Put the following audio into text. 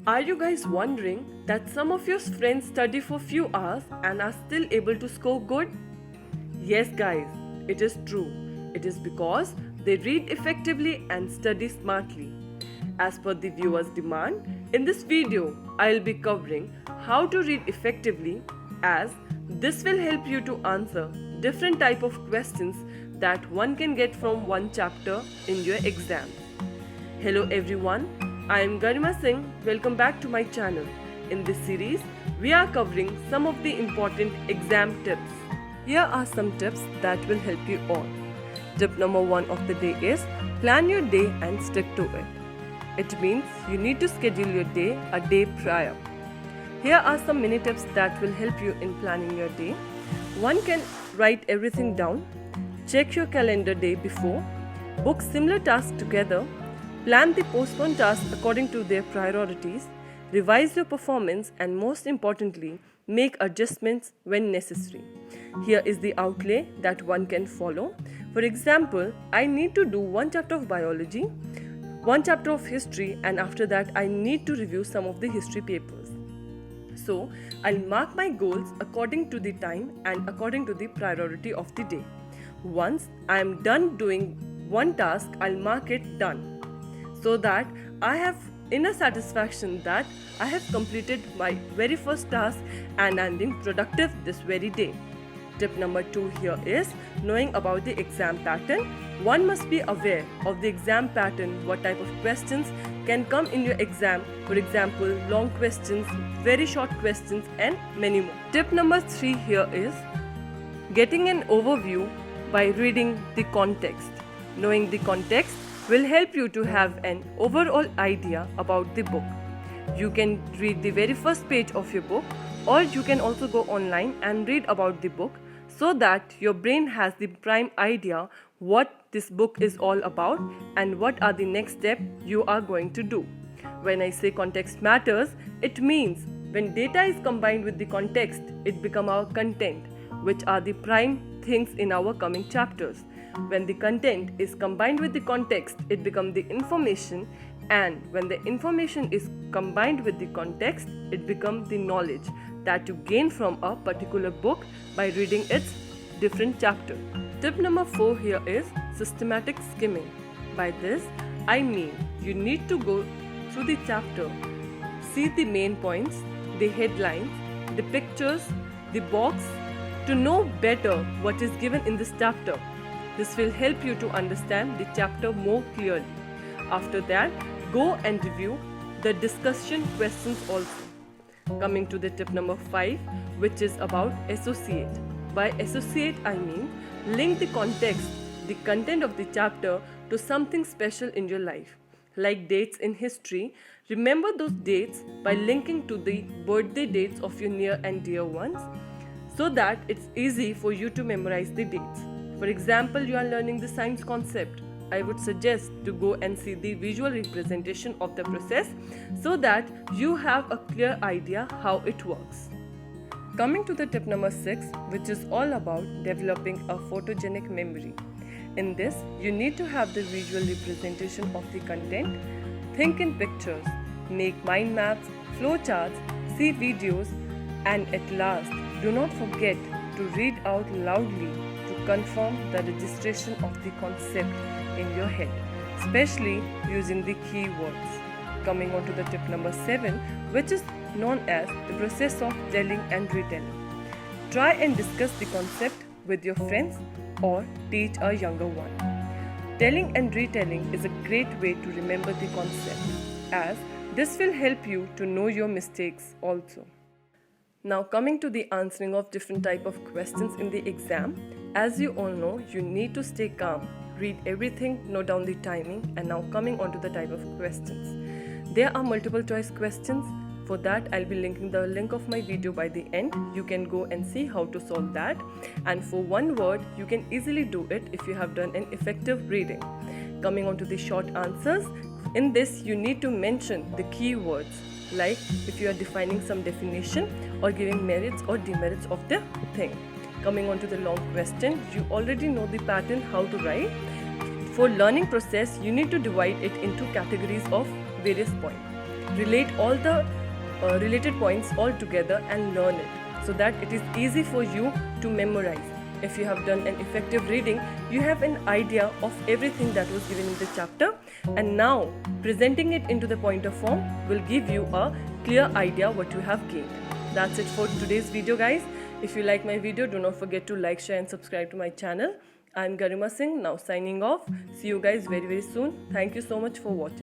Are you guys wondering that some of your friends study for few hours and are still able to score good? Yes, guys, it is true. It is because they read effectively and study smartly. As per the viewer's demand, in this video, I'll be covering how to read effectively, as this will help you to answer different type of questions that one can get from one chapter in your exam. Hello everyone, I am Garima Singh. Welcome back to my channel. In this series, we are covering some of the important exam tips. Here are some tips that will help you all. Tip number 1 of the day is plan your day and stick to it. It means you need to schedule your day a day prior. Here are some mini tips that will help you in planning your day. One can write everything down, check your calendar day before, book similar tasks together, plan the postponed tasks according to their priorities, revise your performance, and most importantly, make adjustments when necessary. Here is the outlay that one can follow. For example, I need to do one chapter of biology, one chapter of history, and after that I need to review some of the history papers. So, I'll mark my goals according to the time and according to the priority of the day. Once I am done doing one task, I'll mark it done, so that I have inner satisfaction that I have completed my very first task and I'm being productive this very day. Tip number 2 here is knowing about the exam pattern. One must be aware of the exam pattern, what type of questions can come in your exam. For example, long questions, very short questions, and many more. Tip number 3 here is getting an overview by reading the context. Knowing the context will help you to have an overall idea about the book. You can read the very first page of your book, or you can also go online and read about the book, so that your brain has the prime idea what this book is all about and what are the next step you are going to do. When I say context matters, it means when data is combined with the context, it becomes our content, which are the prime things in our coming chapters. When the content is combined with the context, it becomes the information, and when the information is combined with the context, it becomes the knowledge that you gain from a particular book by reading its different chapters. Tip number 4 here is systematic skimming. By this, I mean you need to go through the chapter, see the main points, the headlines, the pictures, the box, to know better what is given in this chapter. This will help you to understand the chapter more clearly. After that, go and review the discussion questions also. Coming to the tip number 5, which is about associate. By associate, I mean link the context, the content of the chapter to something special in your life. Like dates in history, remember those dates by linking to the birthday dates of your near and dear ones, so that it's easy for you to memorize the dates. For example, you are learning the science concept. I would suggest to go and see the visual representation of the process, so that you have a clear idea how it works. Coming to the tip number 6, which is all about developing a photogenic memory. In this, you need to have the visual representation of the content, think in pictures, make mind maps, flow charts, see videos, and at last, do not forget to read out loudly to confirm the registration of the concept in your head, especially using the keywords. Coming on to the tip number 7, which is known as the process of telling and retelling. Try and discuss the concept with your friends or teach a younger one. Telling and retelling is a great way to remember the concept, as this will help you to know your mistakes also. Now coming to the answering of different type of questions in the exam. As you all know, you need to stay calm, read everything, note down the timing, and now coming on to the type of questions. There are multiple choice questions. For that, I'll be linking the link of my video by the end. You can go and see how to solve that. And for one word, you can easily do it if you have done an effective reading. Coming on to the short answers. In this, you need to mention the keywords, like if you are defining some definition or giving merits or demerits of the thing. Coming on to the long question, you already know the pattern how to write. For learning process, you need to divide it into categories of various points. relate all the related points all together and learn it, so that it is easy for you to memorize. If you have done an effective reading, you have an idea of everything that was given in the chapter, and now presenting it into the pointer form will give you a clear idea what you have gained. That's it for today's video, guys. If you like my video, do not forget to like, share and subscribe to my channel. I'm Garima Singh, now signing off. See you guys very soon. Thank you so much for watching.